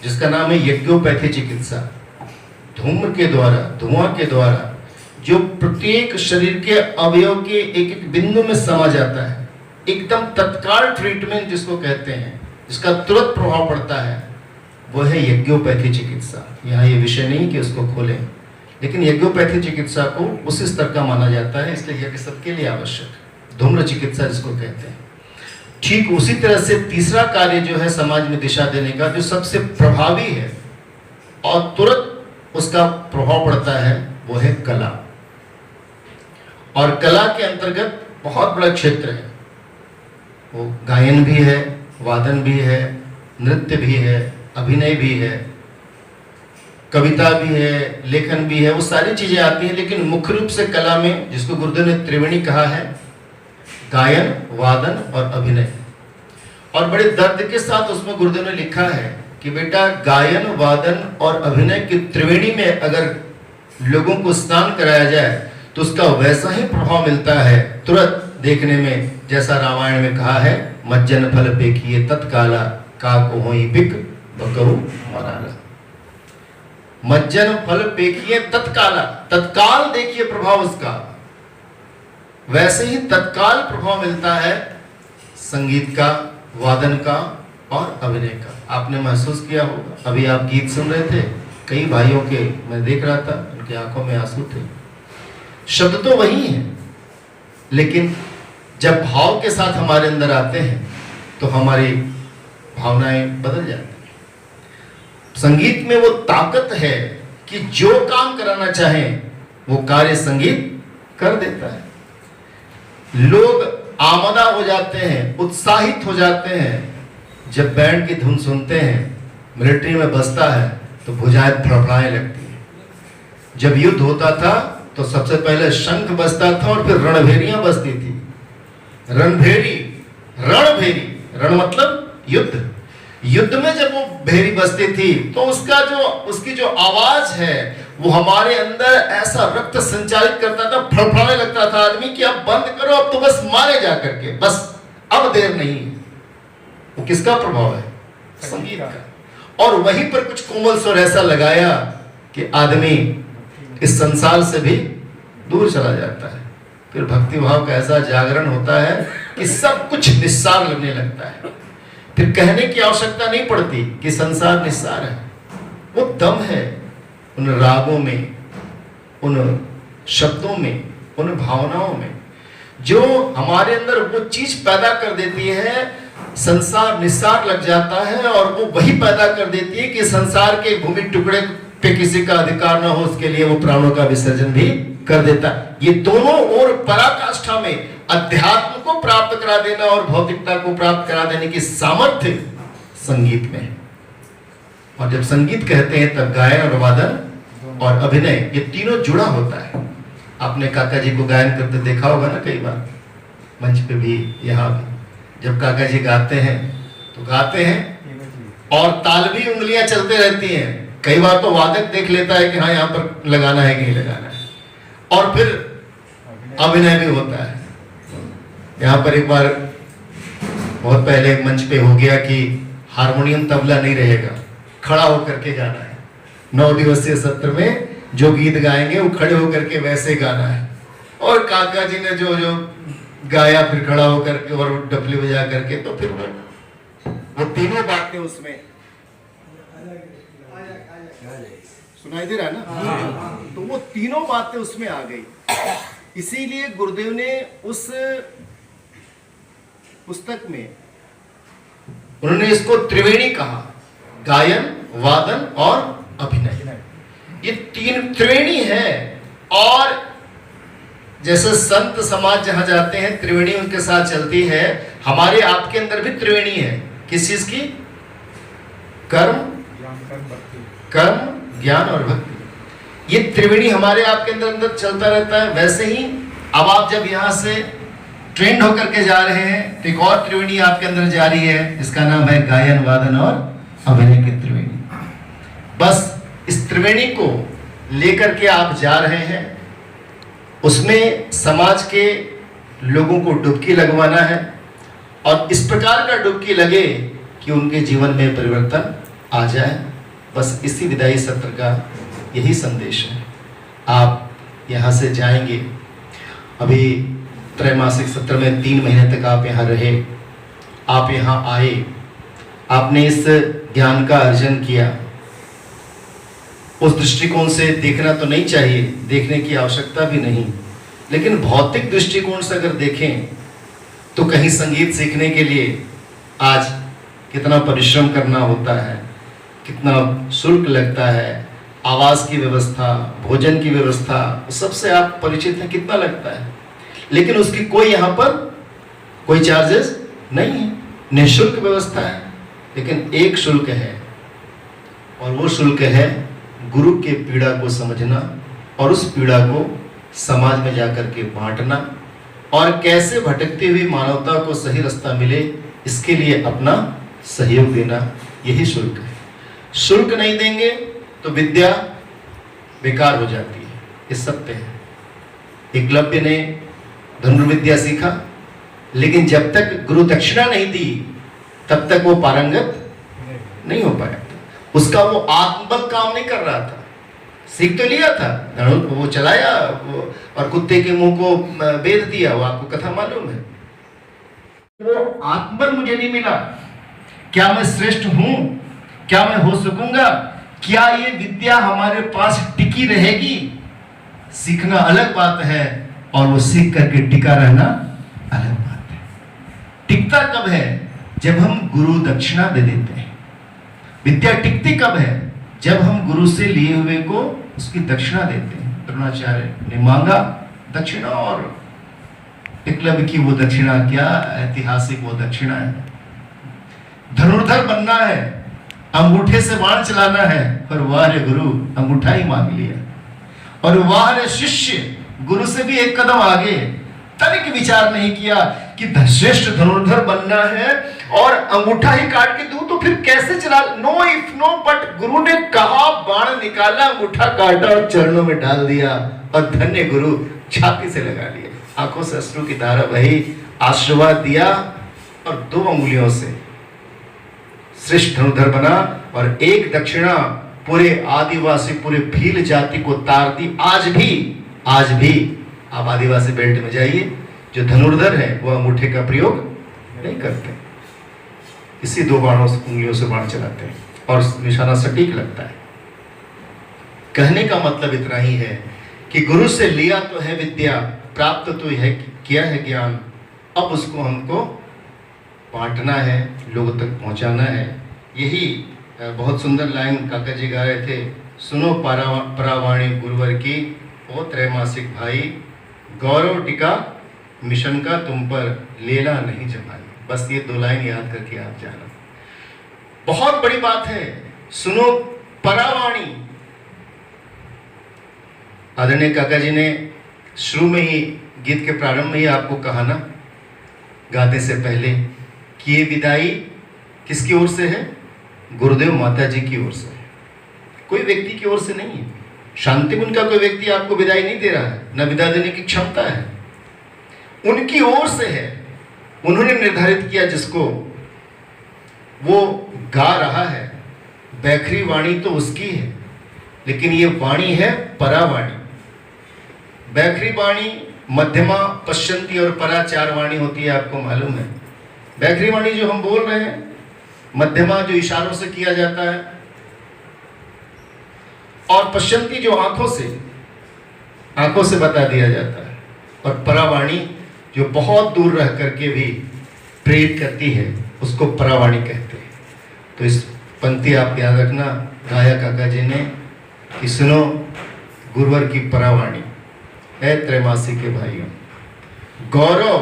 जिसका नाम है यज्ञोपैथी चिकित्सा। धूम्र के द्वारा, धुआं के द्वारा जो प्रत्येक शरीर के अवयव के एक एक बिंदु में समा जाता है, एकदम तत्काल ट्रीटमेंट जिसको कहते हैं, जिसका तुरंत प्रभाव पड़ता है, वो है यज्ञोपैथी चिकित्सा। यहाँ ये विषय नहीं कि उसको खोलें, लेकिन यज्ञोपैथी चिकित्सा को उसी स्तर का माना जाता है, इसलिए यज्ञ सबके लिए आवश्यक है। धूम्र चिकित्सा जिसको कहते हैं। ठीक उसी तरह से तीसरा कार्य जो है समाज में दिशा देने का, जो सबसे प्रभावी है और तुरंत उसका प्रभाव पड़ता है, वो है कला। और कला के अंतर्गत बहुत बड़ा क्षेत्र है। वो गायन भी है, वादन भी है, नृत्य भी है, अभिनय भी है, कविता भी है, लेखन भी है, वो सारी चीजें आती हैं। लेकिन मुख्य रूप से कला में, जिसको गुरुदेव ने त्रिवेणी कहा है, गायन, वादन और अभिनय। और बड़े दर्द के साथ उसमें गुरुदेव ने लिखा है कि बेटा, गायन, वादन और अभिनय की त्रिवेणी में अगर लोगों को स्नान कराया जाए तो उसका वैसा ही प्रभाव मिलता है तुरंत देखने में, जैसा रामायण में कहा है, मज्जन फल पेखिए तत्काला, का को होई बिक बकरु मराला। मज्जन फल पेखिए तत्काला, तत्काल देखिए प्रभाव उसका। वैसे ही तत्काल प्रभाव मिलता है संगीत का, वादन का और अभिनय का। आपने महसूस किया होगा, अभी आप गीत सुन रहे थे, कई भाइयों के मैं देख रहा था, उनकी आंखों में आंसू थे। शब्द तो वही है, लेकिन जब भाव के साथ हमारे अंदर आते हैं तो हमारी भावनाएं बदल जाती हैं। संगीत में वो ताकत है कि जो काम कराना चाहें वो कार्य संगीत कर देता है। लोग आमदा हो जाते हैं, उत्साहित हो जाते हैं जब बैंड की धुन सुनते हैं। मिलिट्री में बजता है तो भुजाएं फड़फड़ाने लगती है। जब युद्ध होता था तो सबसे पहले शंख बजता था और फिर रणभेरियां बजती थी। रणभेरी, रणभेरी, रण मतलब युद्ध। युद्ध में जब वो भेरी बजती थी तो उसकी जो आवाज है वो हमारे अंदर ऐसा रक्त संचालित करता था, फड़फड़ाने लगता था आदमी कि अब बंद करो, अब तो बस मारे जा करके, बस अब देर नहीं है। वो किसका प्रभाव है? संगीत का। और वहीं पर कुछ कोमल स्वर ऐसा लगाया कि आदमी इस संसार से भी दूर चला जाता है। फिर भक्ति भाव का ऐसा जागरण होता है कि सब कुछ निस्सार लगने लगता है। फिर कहने की आवश्यकता नहीं पड़ती कि संसार निस्सार है। वो दम है, उन रागों में, उन शब्दों में, उन भावनाओं में जो हमारे अंदर वो चीज पैदा कर देती है, संसार निस्सार लग जाता है और वो वही पैदा कर देती है कि संसार के भूमि टुकड़े पे किसी का अधिकार ना हो, उसके लिए वो प्राणों का विसर्जन भी कर देता है। ये दोनों और पराकाष्ठा में अध्यात्म को प्राप्त करा देना और भौतिकता को प्राप्त करा देने की सामर्थ्य संगीत में है। और जब संगीत कहते हैं तब गायन और वादन और अभिनय ये तीनों जुड़ा होता है। आपने काका जी को गायन करते देखा होगा ना, कई बार मंच पे भी, यहाँ भी। जब काका जी गाते हैं तो गाते हैं और ताल भी उंगलियां चलते रहती हैं। कई बार तो वादक देख लेता है कि हाँ यहाँ पर लगाना है कि नहीं लगाना है, और फिर अभिनय भी होता है। यहाँ पर एक बार बहुत पहले एक मंच पे हो गया कि हारमोनियम तबला नहीं रहेगा, खड़ा होकर के गाना है। 9 दिवसीय सत्र में जो गीत गाएंगे वो खड़े होकर के वैसे गाना है। और काका जी ने जो जो गाया फिर खड़ा होकर के और डफली बजा करके, तो फिर वो तीनों बातें उसमें सुनाई दे रहा है ना, तो वो तीनों बातें उसमें आ गई। इसीलिए गुरुदेव ने उस पुस्तक में उन्होंने इसको त्रिवेणी कहा, गायन, वादन और अभिनय। ये 3 त्रिवेणी है। और जैसे संत समाज जहां जाते हैं त्रिवेणी उनके साथ चलती है, हमारे आपके अंदर भी त्रिवेणी है। किस चीज की? कर्म, ज्ञान और भक्ति। ये त्रिवेणी हमारे आपके अंदर चलता रहता है। वैसे ही अब आप जब यहां से ट्रेंड होकर के जा रहे हैं तो एक और त्रिवेणी आपके अंदर जारी है, इसका नाम है गायन, वादन और अभिनय की त्रिवेणी। बस इस त्रिवेणी को लेकर के आप जा रहे हैं, उसमें समाज के लोगों को डुबकी लगवाना है और इस प्रकार का डुबकी लगे कि उनके जीवन में परिवर्तन आ जाए। बस इसी विदाई सत्र का यही संदेश है। आप यहाँ से जाएंगे, अभी त्रैमासिक सत्र में 3 महीने तक आप यहाँ रहे, आप यहाँ आए, आपने इस ज्ञान का अर्जन किया। उस दृष्टिकोण से देखना तो नहीं चाहिए, देखने की आवश्यकता भी नहीं, लेकिन भौतिक दृष्टिकोण से अगर देखें तो कहीं संगीत सीखने के लिए आज कितना परिश्रम करना होता है, कितना शुल्क लगता है, आवास की व्यवस्था, भोजन की व्यवस्था, सबसे आप परिचित हैं, कितना लगता है। लेकिन उसकी कोई यहाँ पर कोई चार्जेस नहीं है, निःशुल्क व्यवस्था है। लेकिन एक शुल्क है और वो शुल्क है गुरु के पीड़ा को समझना और उस पीड़ा को समाज में जाकर के बांटना और कैसे भटकती हुई मानवता को सही रास्ता मिले, इसके लिए अपना सहयोग देना, यही शुल्क है। शुल्क नहीं देंगे तो विद्या बेकार हो जाती है, ये सत्य है। एकलव्य ने धनुर्विद्या सीखा, लेकिन जब तक गुरु दक्षिणा नहीं दी तब तक वो पारंगत नहीं हो पाया। उसका वो आत्मबल काम नहीं कर रहा था। सीख तो लिया था, वो चलाया और कुत्ते के मुंह को बेद दिया, वो आपको कथा मालूम है। वो आत्मबल मुझे नहीं मिला। क्या मैं श्रेष्ठ हूं? क्या मैं हो सकूंगा? क्या ये विद्या हमारे पास टिकी रहेगी? सीखना अलग बात है और वो सीख करके टिका रहना अलग बात है। टिकता कब है? जब हम गुरु दक्षिणा दे देते हैं। विद्या टिकती कब है? जब हम गुरु से लिए हुए को उसकी दक्षिणा देते हैं। द्रोणाचार्य ने मांगा दक्षिणा और एकलव्य की वो दक्षिणा क्या ऐतिहासिक वो दक्षिणा है। धनुर्धर बनना है, अंगूठे से बाण चलाना है, पर वाह रे गुरु अंगूठा ही मांग लिया। और वाह रे शिष्य गुरु से भी एक कदम आगे, तनिक विचार नहीं किया कि श्रेष्ठ धनुर्धर बनना है और अंगूठा ही काट के दूं तो फिर कैसे चला। नो इफ नो बट, गुरु ने कहा, बाण निकाला, अंगूठा काटा और चरणों में डाल दिया और धन्य गुरु छाती से लगा लिया। आंखों से अश्रु की धारा बही, आशीर्वाद दिया और 2 अंगुलियों से श्रेष्ठ धनुर्धर बना और एक दक्षिणा पूरे आदिवासी, पूरे भील जाति को तार दी। आज भी आप आदिवासी बेल्ट में जाइए, जो धनुर्धर है वो अंगूठे का प्रयोग नहीं करते, इसी 2 बाणों से, उंगलियों से बाण चलाते हैं और निशाना सटीक लगता है। कहने का मतलब इतना ही है कि गुरु से लिया तो है विद्या, प्राप्त तो है किया है ज्ञान, अब उसको हमको बांटना है, लोगों तक पहुंचाना है। यही बहुत सुंदर लाइन काका जी गा रहे थे, सुनो परावाणी गुरुवर की, ओ त्रैमासिक भाई, गौरव टिका मिशन का तुम पर, लेला नहीं जमाई। बस ये 2 लाइन याद करके आप जाना, बहुत बड़ी बात है। सुनो परावाणी, आदरणीय काका जी ने शुरू में ही, गीत के प्रारंभ में ही आपको कहा ना, गाते से पहले, कि ये विदाई किसकी ओर से है? गुरुदेव माता जी की ओर से है, कोई व्यक्ति की ओर से नहीं है। शांति गुण का कोई व्यक्ति आपको विदाई नहीं दे रहा है, न विदा देने की क्षमता है, उनकी ओर से है। उन्होंने निर्धारित किया जिसको, वो गा रहा है। बैखरी वाणी तो उसकी है, लेकिन ये वाणी है परावाणी। बैखरी वाणी मध्यमा, पश्चंती और परा 4 वाणी होती है, आपको मालूम है। बैखरी वाणी जो हम बोल रहे हैं, मध्यमा जो इशारों से किया जाता है, और पश्चंती जो आंखों से बता दिया जाता है, और परावाणी जो बहुत दूर रह करके भी प्रेरित करती है, उसको परावाणी कहते हैं। तो इस पंक्ति आप याद रखना, गाया काका जी ने, कि सुनो गुरुवर की परावाणी है त्रैमासी के भाइयों, गौरव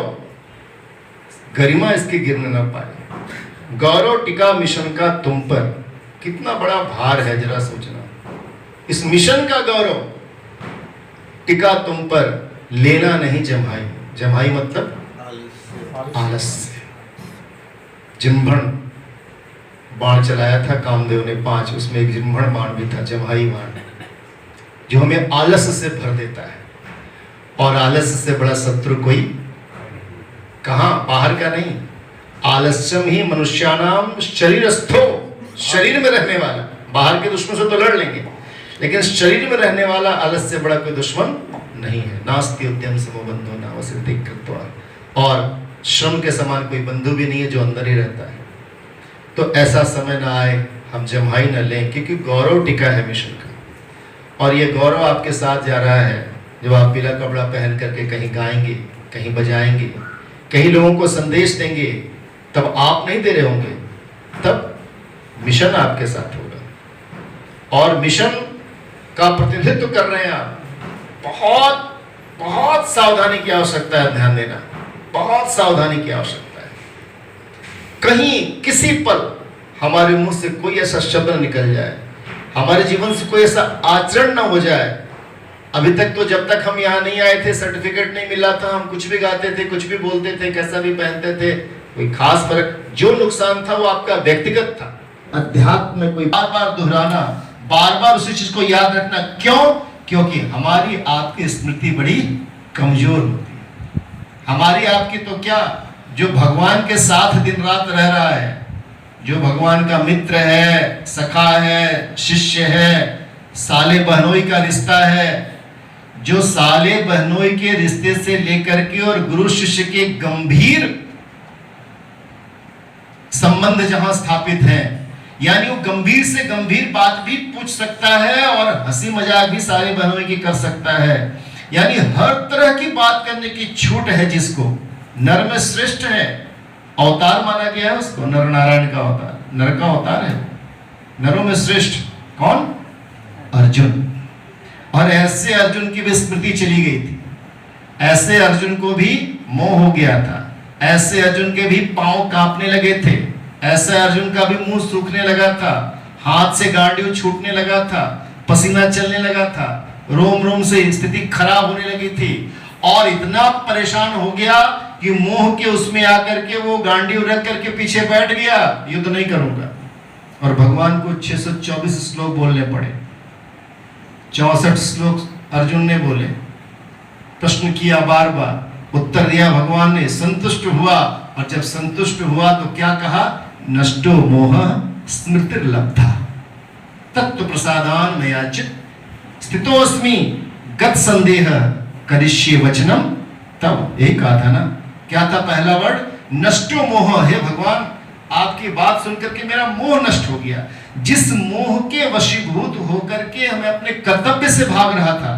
गरिमा इसके गिरने न पाए, गौरव टिका मिशन का तुम पर। कितना बड़ा भार है, जरा सोचना। इस मिशन का गौरव टिका तुम पर, लेना नहीं जमाई। जमाई मतलब आलस्य। जिम्भण बाण चलाया था कामदेव ने 5, उसमें एक जिम्भण बाण भी था, जमाई बाण, जो हमें आलस्य से भर देता है। और आलस्य से बड़ा शत्रु कोई कहां, बाहर का नहीं। आलस्यम ही मनुष्यानाम शरीरस्थो, शरीर में रहने वाला। बाहर के दुश्मन से तो लड़ लेंगे, लेकिन शरीर में रहने वाला आलस्य से बड़ा कोई दुश्मन नहीं है। नास्ति उद्यम समो बंधो नावसिद्धि कृत्वा। और श्रम के समान कोई बंधु भी नहीं है जो अंदर ही रहता है। तो ऐसा समय ना आए हम जमाई न लें, क्योंकि गौरव टिका है मिशन का। और ये गौरव आपके साथ जा रहा है। जब आप पीला कपड़ा पहन करके कहीं गाएंगे, कहीं बजाएंगे, कहीं लोगों को संदेश देंगे, तब आप नहीं दे रहे होंगे, तब मिशन आपके साथ होगा। और मिशन का प्रतिनिधित्व कर रहे हैं आप। बहुत बहुत सावधानी की आवश्यकता है, ध्यान देना, बहुत सावधानी की आवश्यकता है। कहीं किसी पल हमारे मुंह से कोई ऐसा शब्द निकल जाए, हमारे जीवन से कोई ऐसा आचरण ना हो जाए। अभी तक तो जब तक हम यहाँ नहीं आए थे, सर्टिफिकेट नहीं मिला था, हम कुछ भी गाते थे, कुछ भी बोलते थे, कैसा भी पहनते थे, कोई खास फर्क। जो नुकसान था वो आपका व्यक्तिगत था। अध्यात्म में कोई बार बार दोहराना, बार बार उसी चीज को याद रखना, क्यों? क्योंकि हमारी आपकी स्मृति बड़ी कमजोर होती है। हमारी आपकी तो क्या, जो भगवान के साथ दिन रात रह रहा है, जो भगवान का मित्र है, सखा है, शिष्य है, साले बहनोई का रिश्ता है, जो साले बहनोई के रिश्ते से लेकर के और गुरु शिष्य के गंभीर संबंध जहां स्थापित हैं, यानी वो गंभीर से गंभीर बात भी पूछ सकता है और हंसी मजाक भी साले बहनोई की कर सकता है। यानी हर तरह की बात करने की छूट है। जिसको नर में श्रेष्ठ है, अवतार माना गया है उसको, नर नारायण का अवतार, नर का अवतार है, नरों में श्रेष्ठ कौन? अर्जुन। और ऐसे अर्जुन की भी स्मृति चली गई थी, ऐसे अर्जुन को भी मोह हो गया था, ऐसे अर्जुन के भी पांव कांपने लगे थे, ऐसे अर्जुन का भी मुंह सूखने लगा था, हाथ से गांडियों छूटने लगा था, पसीना चलने लगा था, रोम रोम से स्थिति खराब होने लगी थी, और इतना परेशान हो गया कि मोह के उसमें आकर के वो गांडियों रख करके पीछे बैठ गया, युद्ध नहीं करूंगा। और भगवान को 624 श्लोक बोलने पड़े, 64 श्लोक अर्जुन ने बोले, प्रश्न किया बार बार, उत्तर दिया भगवान ने, संतुष्ट हुआ। और जब संतुष्ट हुआ तो क्या कहा? नष्टो मोह स्मृतिर्लब्धा तत्व प्रसादान मयाचित स्थितोस्मि गत संदेह करिष्ये वचनम। तब एक कहा था ना, क्या था पहला वर्ड? नष्टो मोह। हे भगवान, आपकी बात सुनकर के मेरा मोह नष्ट हो गया। जिस मोह के वशीभूत होकर के हमें अपने कर्तव्य से भाग रहा था,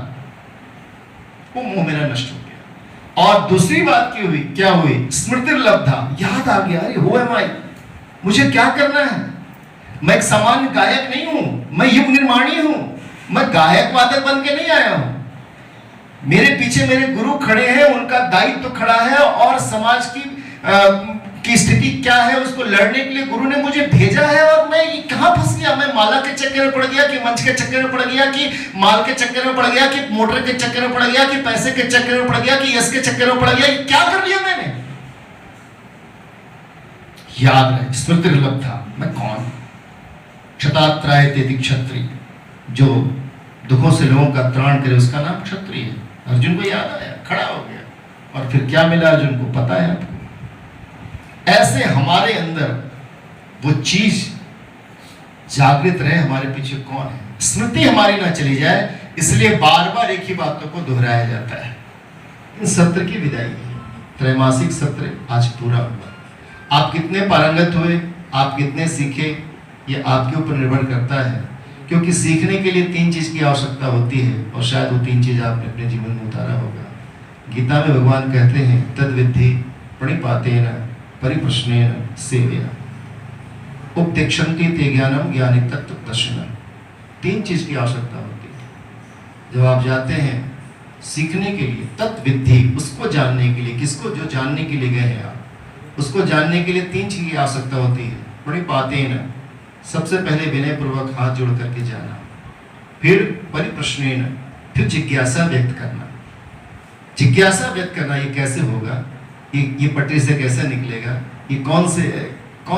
वो मोह मेरा नष्ट हो गया। और दूसरी बात क्या हुई? स्मृति लब्धा, याद आ गया, अरे हु एम आई, मुझे क्या करना है? मैं एक सामान्य गायक नहीं हूं, मैं युग निर्माणी हूं, मैं गायक वादक बन के नहीं आया हूं। मेरे पीछे मेरे गुरु खड़े हैं, उनका दायित्व तो खड़ा है, और समाज की स्थिति क्या है उसको लड़ने के लिए गुरु ने मुझे भेजा है। और मैं कहां फंस गया? मैं माला के चक्कर में पड़ गया, कि मंच के चक्कर में पड़ गया, कि माल के चक्कर में पड़ गया, कि मोटर के चक्कर में पड़ गया, कि पैसे के चक्कर में पड़ गया, कि यश के चक्कर में पड़ गया? क्या कर लिया मैंने? याद रहे, स्मृति लब्धा, मैं कौन? क्षतात्राय तेति क्षत्रिय, जो दुखों से लोगों का त्राण करे उसका नाम क्षत्रिय है। अर्जुन को याद आया, खड़ा हो गया, और फिर क्या मिला अर्जुन को पता है आपको। ऐसे हमारे अंदर वो चीज जागृत रहे, हमारे पीछे कौन है, स्मृति हमारी ना चली जाए, इसलिए बार बार एक ही बातों को दोहराया जाता है। इन सत्र की विदाई, त्रैमासिक सत्र आज पूरा हुआ। आप कितने पारंगत हुए, आप कितने सीखे, ये आपके ऊपर निर्भर करता है, क्योंकि सीखने के लिए 3 चीज की आवश्यकता होती है, और शायद वो 3 चीज आपने अपने जीवन में उतारा होगा। गीता में भगवान कहते हैं, तद विद्धि प्रणिपातेन परिप्रश्नेन सेवया उपदेक्षन्ति ते ज्ञानम ज्ञानी तत्व दर्शनम। 3 चीज की आवश्यकता होती है जब आप जाते हैं सीखने के लिए। तत्विद्धि, उसको जानने के लिए, किसको? जो जानने के लिए गए हैं आप, उसको जानने के लिए 3 चीज की आवश्यकता होती है। प्रणिपातेन, सबसे पहले विनय पूर्वक हाथ जोड़ करके जाना, फिर परिप्रश्नेन, फिर जिज्ञासा व्यक्त करना। जिज्ञासा व्यक्त करना, ये कैसे होगा, ये पटरी से कैसे निकलेगा, ये कौन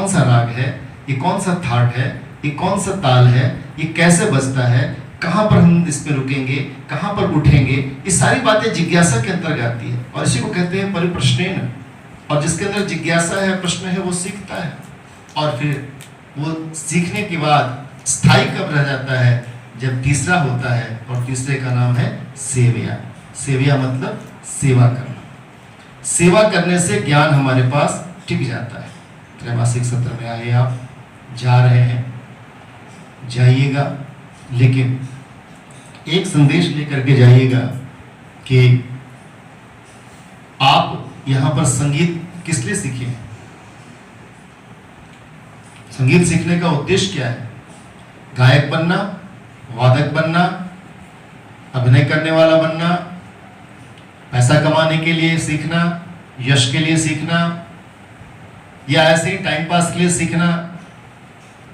सा राग है, ये कौन सा थाट है, ये कौन सा ताल है, ये कैसे बजता है, कहां पर हम इस पे रुकेंगे, कहां पर उठेंगे, ये सारी बातें जिज्ञासा के अंतर्गत आती है, और इसी को कहते हैं परिप्रश्नेन। और जिसके अंदर जिज्ञासा है, प्रश्न है, वो सीखता है, और फिर वो सीखने के बाद स्थायी कब रह जाता है? जब तीसरा होता है, और तीसरे का नाम है सेवया। सेवया मतलब सेवा करना। सेवा करने से ज्ञान हमारे पास टिक जाता है। त्रैमासिक सत्र में आए, आप जा रहे हैं, जाइएगा, लेकिन एक संदेश लेकर के जाइएगा कि आप यहां पर संगीत किस लिए सीखे हैं। संगीत सीखने का उद्देश्य क्या है? गायक बनना, वादक बनना, अभिनय करने वाला बनना, पैसा कमाने के लिए सीखना, यश के लिए सीखना, या ऐसे ही टाइम पास के लिए सीखना,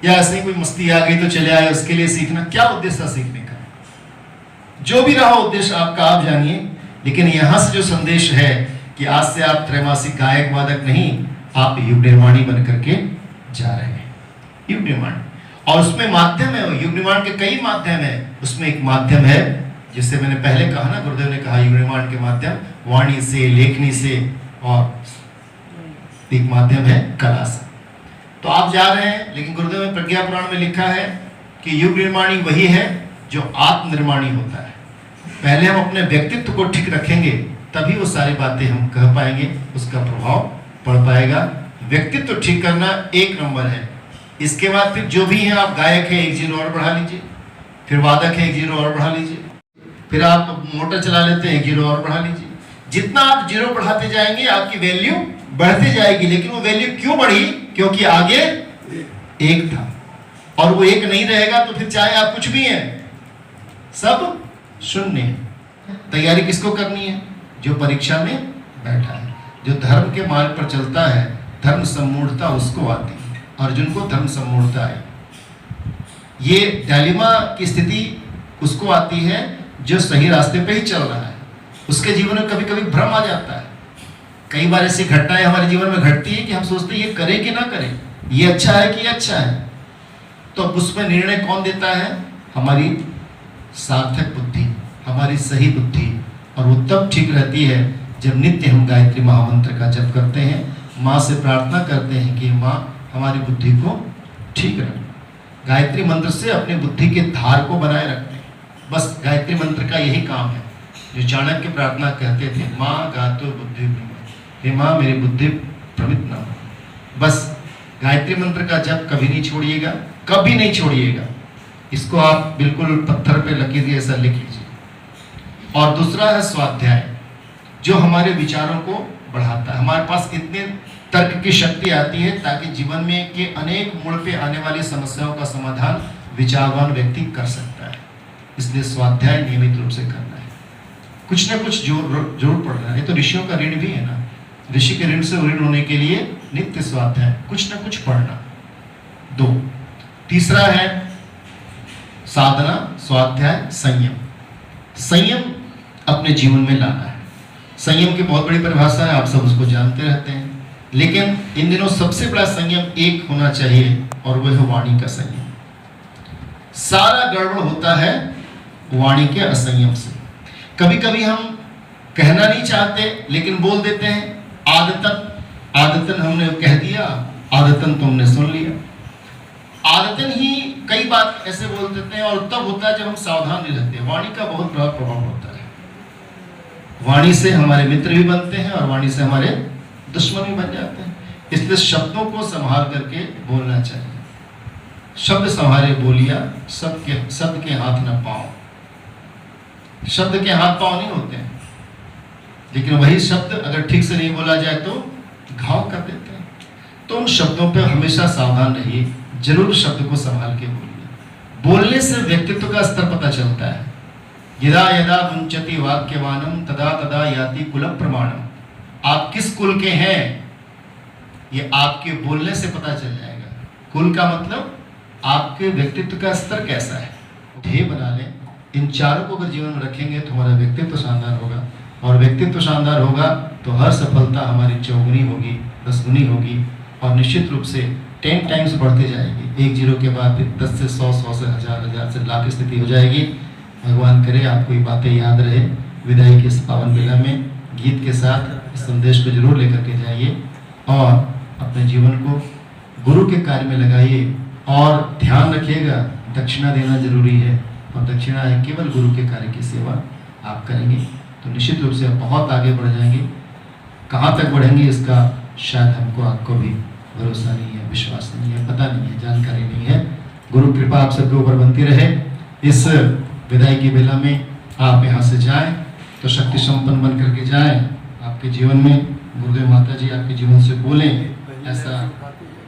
या ऐसे ही कोई मस्ती आ गई तो चले आए उसके लिए सीखना? क्या उद्देश्य सीखने का? जो भी रहा उद्देश्य आपका, आप जानिए, लेकिन यहां से जो संदेश है कि आज से आप त्रैमासिक गायक वादक नहीं, आप युग निर्माणी बन करके जा रहे हैं। युग निर्माण, और उसमें माध्यम है, युग निर्माण के कई माध्यम है, उसमें एक माध्यम है जिससे मैंने पहले कहा ना, गुरुदेव ने कहा युग निर्माण के माध्यम वाणी से, लेखनी से, और एक माध्यम है कला से। तो आप जा रहे हैं, लेकिन गुरुदेव ने प्रज्ञा पुराण में लिखा है कि युग निर्माणी वही है जो आत्मनिर्माणी होता है। पहले हम अपने व्यक्तित्व को ठीक रखेंगे, तभी वो सारी बातें हम कह पाएंगे, उसका प्रभाव पड़ पाएगा। व्यक्तित्व ठीक करना 1 नंबर है। इसके बाद फिर जो भी है, आप गायक है 1 जीरो और बढ़ा लीजिए, फिर वादक है 1 जीरो और बढ़ा लीजिए, फिर आप मोटर चला लेते हैं 1 जीरो और बढ़ा लीजिए। जितना आप जीरो बढ़ाते जाएंगे आपकी वैल्यू बढ़ती जाएगी। लेकिन वो वैल्यू क्यों बढ़ी? क्योंकि आगे 1 था, और वो 1 नहीं रहेगा तो फिर चाहे आप कुछ भी हैं, सब शून्य है। तैयारी किसको करनी है? जो परीक्षा में बैठा है, जो धर्म के मार्ग पर चलता है, धर्म सम्मूढ़ता उसको आती है। अर्जुन को धर्म सम्मूढ़ता है। ये डायलेमा की स्थिति उसको आती है जो सही रास्ते पे ही चल रहा है। उसके जीवन में कभी कभी भ्रम आ जाता है। कई बार ऐसी घटनाएं हमारे जीवन में घटती है कि हम सोचते हैं ये करें कि ना करें, ये अच्छा है कि ये अच्छा है। तो अब उसमें निर्णय कौन देता है? हमारी सार्थक बुद्धि, हमारी सही बुद्धि। और वो तब ठीक रहती है जब नित्य हम गायत्री महामंत्र का जप करते हैं, माँ से प्रार्थना करते हैं कि माँ हमारी बुद्धि को ठीक रख। गायत्री मंत्र से अपनी बुद्धि के धार को बनाए रखते हैं। बस गायत्री मंत्र का यही काम है। जो चाणक्य प्रार्थना कहते थे, माँ गातो बुद्धि भ्रमित, हे माँ मेरी बुद्धि भ्रमित ना हो। बस गायत्री मंत्र का जप कभी नहीं छोड़िएगा, कभी नहीं छोड़िएगा। इसको आप बिल्कुल पत्थर पे लकीर के ऐसा लिख लीजिए। और दूसरा है स्वाध्याय, जो हमारे विचारों को बढ़ाता है। हमारे पास इतने तर्क की शक्ति आती है ताकि जीवन में के अनेक मोड़ पे आने वाली समस्याओं का समाधान विचारवान व्यक्ति कर सकता है। इसलिए स्वाध्याय नियमित रूप से करना है। कुछ ना कुछ जरूर पढ़ना है। ये तो ऋषियों का ऋण भी है ना, ऋषि के ऋण से ऋण होने के लिए नित्य स्वाध्याय, कुछ ना कुछ पढ़ना। 2, तीसरा है साधना, स्वाध्याय, संयम। संयम अपने जीवन में लाना है। संयम की बहुत बड़ी परिभाषा है, आप सब उसको जानते रहते हैं, लेकिन इन दिनों सबसे बड़ा संयम एक होना चाहिए और वह है वाणी का संयम। सारा गड़बड़ होता है वाणी के असंयम से। कभी कभी हम कहना नहीं चाहते लेकिन बोल देते हैं, आदतन हमने कह दिया, आदतन तुमने सुन लिया। आदतन ही कई बात ऐसे बोल देते हैं और तब होता है जब हम सावधान नहीं रहते। वाणी का बहुत बड़ा प्रभाव होता है। वाणी से हमारे मित्र भी बनते हैं और वाणी से हमारे दुश्मन भी बन जाते हैं। इसलिए शब्दों को संभाल करके बोलना चाहिए। शब्द संभाले बोलिया, शब्द के हाथ न पाओ। शब्द के हाथ पांव नहीं होते हैं, लेकिन वही शब्द अगर ठीक से नहीं बोला जाए तो घाव कर देते हैं। तो उन शब्दों पे हमेशा सावधान रहिए, जरूर शब्द को संभाल के बोलिए। बोलने से व्यक्तित्व का स्तर पता चलता है। यदा यदा मुंचति वाक्यवानम तदा तदा याति कुल प्रमाणम। आप किस कुल के हैं ये आपके बोलने से पता चल जाएगा। कुल का मतलब आपके व्यक्तित्व का स्तर कैसा है। ध्येय बना लें, इन चारों को अगर जीवन में रखेंगे तो हमारा व्यक्तित्व शानदार होगा, और व्यक्तित्व शानदार होगा तो हर सफलता हमारी 4 गुनी होगी, 10 गुनी होगी, और निश्चित रूप से 10 टाइम्स बढ़ते जाएगी। 1 0 के बाद फिर 10 से 100, 100 से 1000, 1000 से लाख स्थिति हो जाएगी। भगवान करे आपको ये बातें याद रहे। विदाई के इस पावन बेला में गीत के साथ इस संदेश को जरूर लेकर के जाइए और अपने जीवन को गुरु के कार्य में लगाइए। और ध्यान रखिएगा, दक्षिणा देना जरूरी है, और दक्षिणा है केवल गुरु के कार्य की सेवा आप करेंगे तो निश्चित रूप से आप बहुत आगे बढ़ जाएंगे। कहाँ तक बढ़ेंगे इसका शायद हमको आपको भी भरोसा नहीं है, विश्वास नहीं है, पता नहीं है, जानकारी नहीं है। गुरु कृपा आप सबके ऊपर बनती रहे। इस विदाई की बेला में आप यहाँ से जाएं तो शक्ति संपन्न बन करके जाएं। आपके जीवन में गुरुदेव माता जी आपके जीवन से बोलें, ऐसा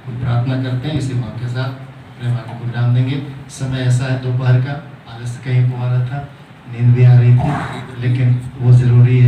प्रार्थना करते हैं। इसी भाव के साथ प्रेम को विराम देंगे। समय ऐसा है दोपहर का, आलस्य कहीं पहुँच रहा था, नींद भी आ रही थी, लेकिन वो ज़रूरी है।